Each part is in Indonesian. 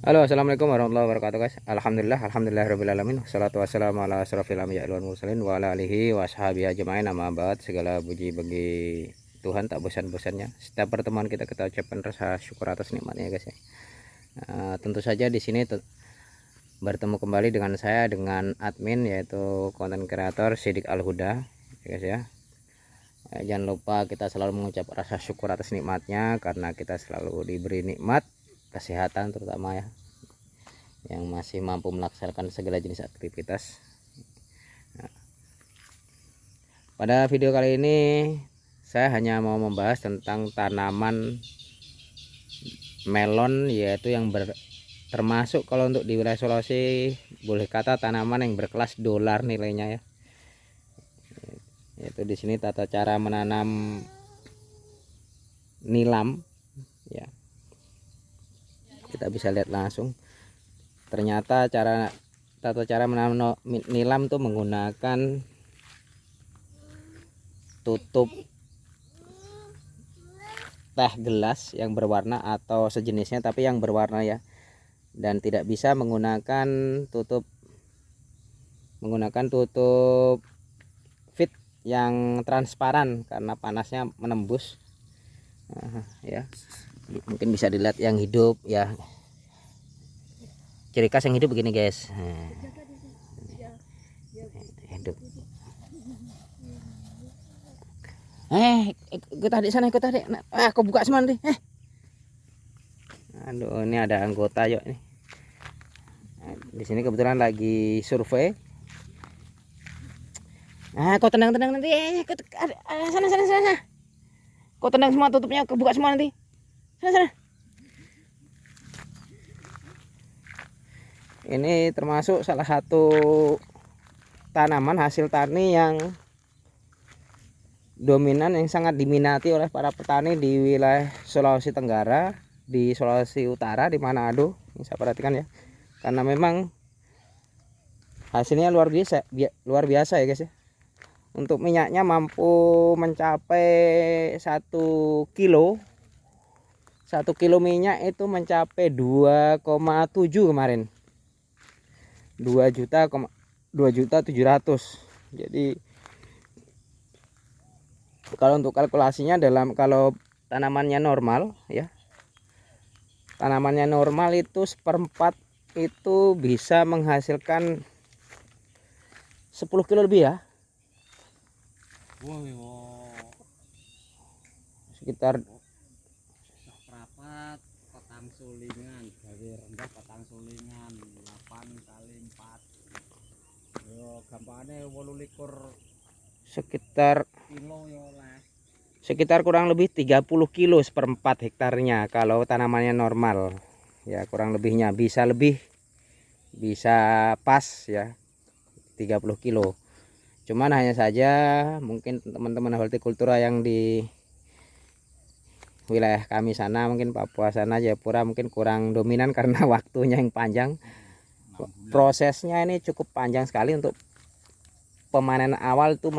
Halo, assalamualaikum warahmatullahi wabarakatuh, guys. Alhamdulillah rabbil Wassalatu wassalamu ala asrofil anbiya'i wal mursalin wa ala alihi wa sahbihi ajmain. Amma ba'd. Segala puji bagi Tuhan, tak bosan-bosannya setiap pertemuan kita ucapkan rasa syukur atas nikmatnya, guys, ya. Tentu saja di sini bertemu kembali dengan saya, dengan admin, yaitu konten kreator Sidik Al-Huda, ya, guys, ya. Jangan lupa kita selalu mengucap rasa syukur atas nikmatnya, karena kita selalu diberi nikmat kesehatan, terutama ya, yang masih mampu melaksanakan segala jenis aktivitas. Nah, pada video kali ini saya hanya mau membahas tentang tanaman melon, yaitu yang termasuk kalau untuk di wilayah Sulawesi boleh kata tanaman yang berkelas dolar nilainya, ya. Yaitu di sini tata cara menanam nilam, ya. Kita bisa lihat langsung. Ternyata tata cara menanam nilam tuh menggunakan tutup teh gelas yang berwarna atau sejenisnya, tapi yang berwarna, ya. Dan tidak bisa menggunakan tutup fit yang transparan karena panasnya menembus. Ya, mungkin bisa dilihat yang hidup, ya. Ciri khas yang hidup begini, guys. Hidup. Ikut adik sana, ikut adik. Aku buka semua nanti. Aduh, ini ada anggota yuk nih. Di sini kebetulan lagi survei. Kau tenang nanti. Sana. Kau tenang semua, tutupnya, kebuka semua nanti. Sana. Ini termasuk salah satu tanaman hasil tani yang dominan, yang sangat diminati oleh para petani di wilayah Sulawesi Tenggara, di Sulawesi Utara, di Manado. Ini saya perhatikan, ya, karena memang hasilnya luar biasa ya, guys, ya. Untuk minyaknya mampu mencapai 1 kilo. 1 kilo minyak itu mencapai 2,7 kemarin. 2.700.000. Jadi kalau untuk kalkulasinya, kalau tanamannya normal, ya, tanamannya normal itu seperempat itu bisa menghasilkan 10 kilo lebih, ya. Sekitar rapat petang sulingan, gawe rendah petang sulingan 8 kali 4. Yo gampangane 28 sekitar kilo yo lah. Sekitar kurang lebih 30 kilo seperempat hektarnya kalau tanamannya normal, ya. Kurang lebihnya bisa lebih, bisa pas, ya, 30 kilo. Cuman hanya saja mungkin teman-teman hortikultura yang di wilayah kami sana, mungkin Papua sana, Jayapura, mungkin kurang dominan karena waktunya yang panjang. Prosesnya ini cukup panjang sekali. Untuk pemanen awal itu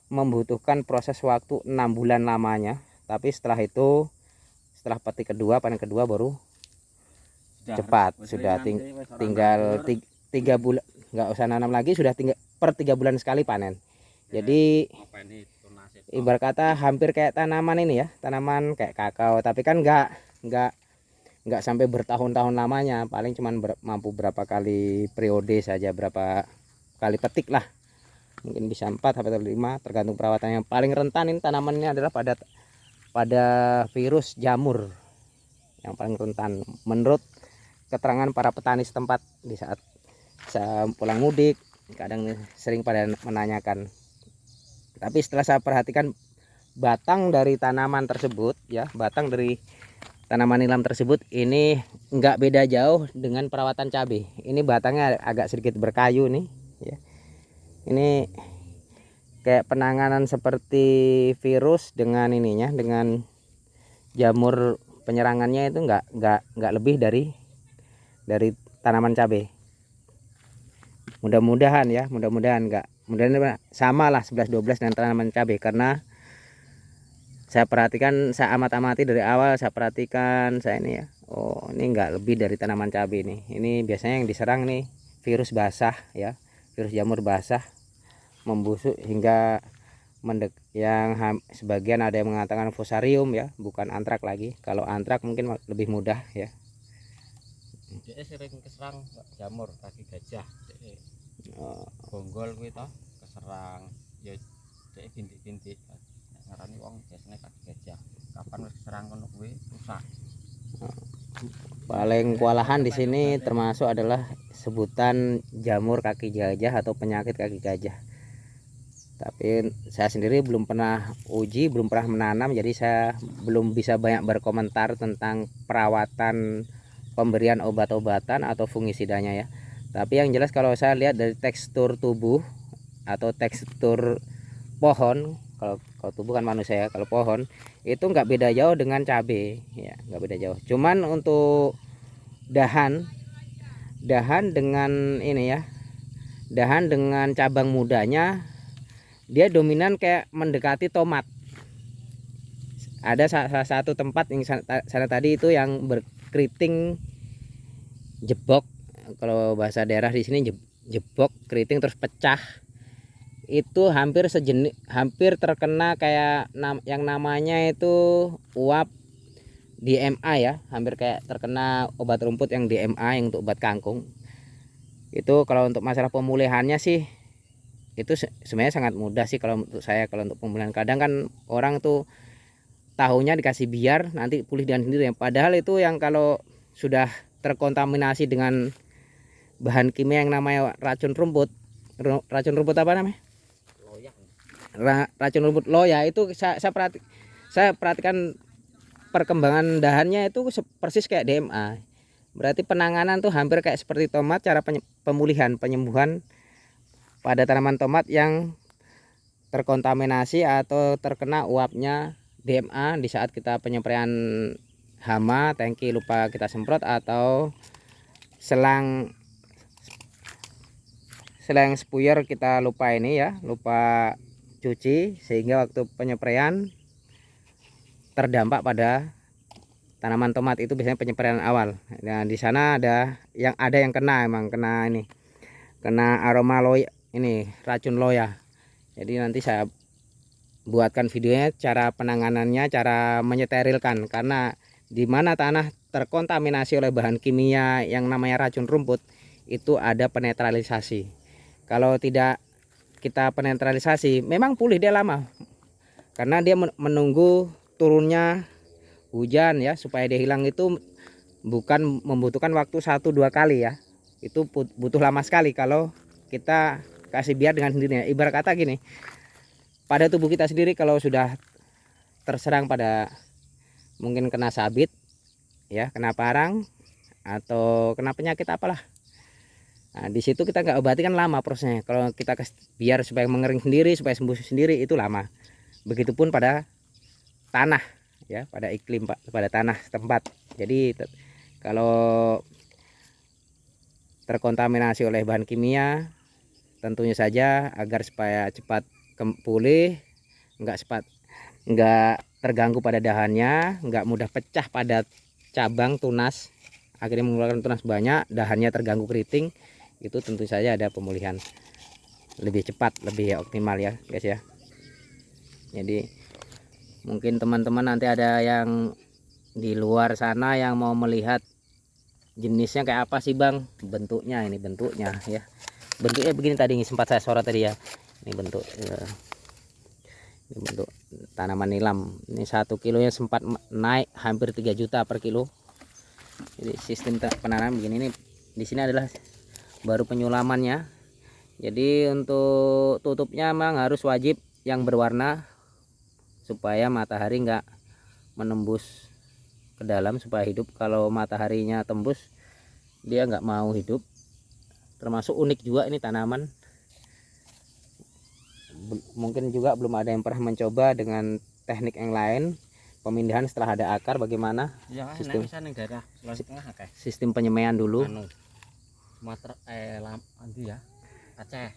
membutuhkan proses waktu 6 bulan lamanya. Tapi setelah itu, setelah panen kedua baru cepat. Sudah tinggal 3 bulan, nggak usah nanam lagi, sudah tinggal per 3 bulan sekali panen. Jadi ibarat kata hampir kayak tanaman ini, ya, tanaman kayak kakao, tapi kan nggak sampai bertahun-tahun lamanya. Paling cuman mampu berapa kali periode saja, berapa kali petik lah, mungkin bisa 4 sampai 5 tergantung perawatannya. Paling rentan ini tanamannya adalah pada virus jamur, yang paling rentan menurut keterangan para petani setempat. Di saat saya pulang mudik, kadang sering pada menanyakan. Tapi setelah saya perhatikan batang dari tanaman tersebut, ya, batang dari tanaman nilam tersebut ini enggak beda jauh dengan perawatan cabai. Ini batangnya agak sedikit berkayu nih, ya. Ini kayak penanganan seperti virus dengan ininya, dengan jamur penyerangannya itu enggak lebih dari tanaman cabai. Mudah-mudahan, ya, mudah-mudahan sama lah 11-12 dengan tanaman cabai, karena saya perhatikan, saya amati dari awal, saya perhatikan, saya ini, ya, Oh, ini enggak lebih dari tanaman cabai nih. Ini biasanya yang diserang nih virus basah ya, virus jamur basah membusuk hingga sebagian ada yang mengatakan fusarium ya, bukan antrak lagi. Kalau antrak mungkin lebih mudah ya. Dia sering keserang jamur kaki gajah. Oh, Bonggol kuwi to keserang ya dia bintik-bintik. Ngarani wong biasanya kaki gajah. Kapan wis keserang ngono kuwi rusak. paling kewalahan di sini termasuk adalah sebutan jamur kaki gajah atau penyakit kaki gajah. Tapi saya sendiri belum pernah uji, belum pernah menanam, jadi saya belum bisa banyak berkomentar tentang perawatan, pemberian obat-obatan atau fungisidanya ya. Tapi yang jelas kalau saya lihat dari tekstur tubuh atau tekstur pohon, kalau tubuh kan manusia ya, kalau pohon itu nggak beda jauh dengan cabai ya, nggak beda jauh. Cuman untuk dahan dengan ini ya, dahan dengan cabang mudanya dia dominan kayak mendekati tomat. Ada salah satu tempat yang sana tadi itu yang berkeriting jebok, kalau bahasa daerah di sini jebok keriting terus pecah. Itu hampir sejenis, hampir terkena kayak yang namanya itu uap DMA ya, hampir kayak terkena obat rumput yang DMA yang untuk obat kangkung. Itu kalau untuk masalah pemulihannya sih itu sebenarnya sangat mudah sih kalau untuk saya. Kalau untuk pemulihan kadang kan orang tuh tahunya dikasih biar nanti pulih dengan sendiri, padahal itu yang kalau sudah terkontaminasi dengan bahan kimia yang namanya racun rumput apa namanya, racun rumput loya, itu saya perhatikan perkembangan dahannya itu persis kayak DMA. Berarti penanganan tuh hampir kayak seperti tomat, cara penyembuhan pada tanaman tomat yang terkontaminasi atau terkena uapnya DMA di saat kita penyempraian hama, tangki lupa kita semprot, atau selang spuyer kita lupa lupa cuci, sehingga waktu penyempraian terdampak pada tanaman tomat. Itu biasanya penyempraian awal. Nah, di sana ada yang kena, emang kena aroma loya, ini racun loya. Jadi nanti saya buatkan videonya cara penanganannya, cara menyeterilkan, karena di mana tanah terkontaminasi oleh bahan kimia yang namanya racun rumput itu ada penetralisasi. Kalau tidak kita penetralisasi memang pulih dia lama, karena dia menunggu turunnya hujan ya, supaya dia hilang itu bukan membutuhkan waktu 1-2 kali ya, itu butuh lama sekali kalau kita kasih biar dengan sendirinya. Ibarat kata gini, pada tubuh kita sendiri kalau sudah terserang pada mungkin kena sabit ya, kena parang atau kena penyakit apalah, nah di situ kita nggak obati kan lama prosesnya. Kalau kita kasih biar supaya mengering sendiri, supaya sembuh sendiri, itu lama. Begitupun pada tanah ya, pada iklim, pada tanah setempat. Jadi kalau terkontaminasi oleh bahan kimia, tentunya saja agar supaya cepat pulih, nggak terganggu pada dahannya, nggak mudah pecah pada cabang tunas, akhirnya mengeluarkan tunas banyak, dahannya terganggu keriting, itu tentu saja ada pemulihan lebih cepat, lebih optimal ya guys ya. Jadi mungkin teman-teman nanti ada yang di luar sana yang mau melihat jenisnya kayak apa sih bang, bentuknya, ini bentuknya ya, bentuknya begini tadi sempat saya sorot tadi ya. Ini bentuk ini bentuk tanaman nilam. Ini 1 kilonya sempat naik hampir 3 juta per kilo. Jadi sistem penanaman begini. Ini di sini adalah baru penyulamannya. Jadi untuk tutupnya memang harus wajib yang berwarna, supaya matahari nggak menembus ke dalam supaya hidup. Kalau mataharinya tembus dia nggak mau hidup. Termasuk unik juga ini tanaman, mungkin juga belum ada yang pernah mencoba dengan teknik yang lain, pemindahan setelah ada akar. Bagaimana ya, sistem daerah Sulawesi Tengah akeh. Sistem penyemaian dulu Sumatera ya Aceh.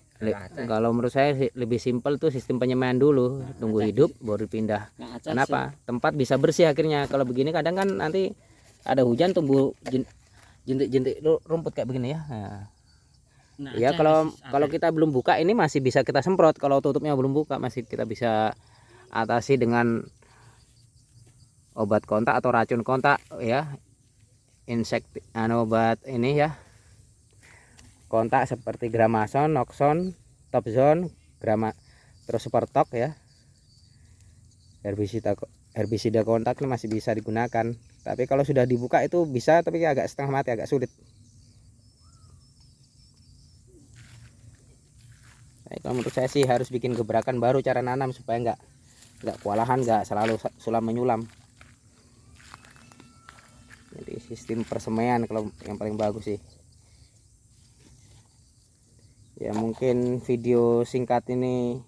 Kalau menurut saya lebih simpel tuh sistem penyemaian dulu, tunggu hidup baru pindah. Kenapa? Tempat bisa bersih akhirnya. Kalau begini kadang kan nanti ada hujan tumbuh jentik-jentik rumput kayak begini ya. Nah, Ya kalau kita belum buka ini masih bisa kita semprot. Kalau tutupnya belum buka masih kita bisa atasi dengan obat kontak atau racun kontak ya. Obat ini ya. Kontak seperti Gramason, Noxon, Topzone, terus Supertok ya. Herbisida kontak ini masih bisa digunakan. Tapi kalau sudah dibuka itu bisa, tapi agak setengah mati, agak sulit. Nah, kalau menurut saya sih harus bikin gebrakan baru cara nanam supaya nggak kewalahan, nggak selalu sulam menyulam. Jadi sistem persemaian kalau yang paling bagus sih. Ya mungkin video singkat ini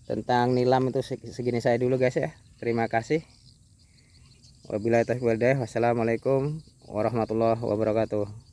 tentang nilam itu segini saya dulu guys ya. Terima kasih. Wabillahi taufiq wal hidayah. Wassalamualaikum warahmatullahi wabarakatuh.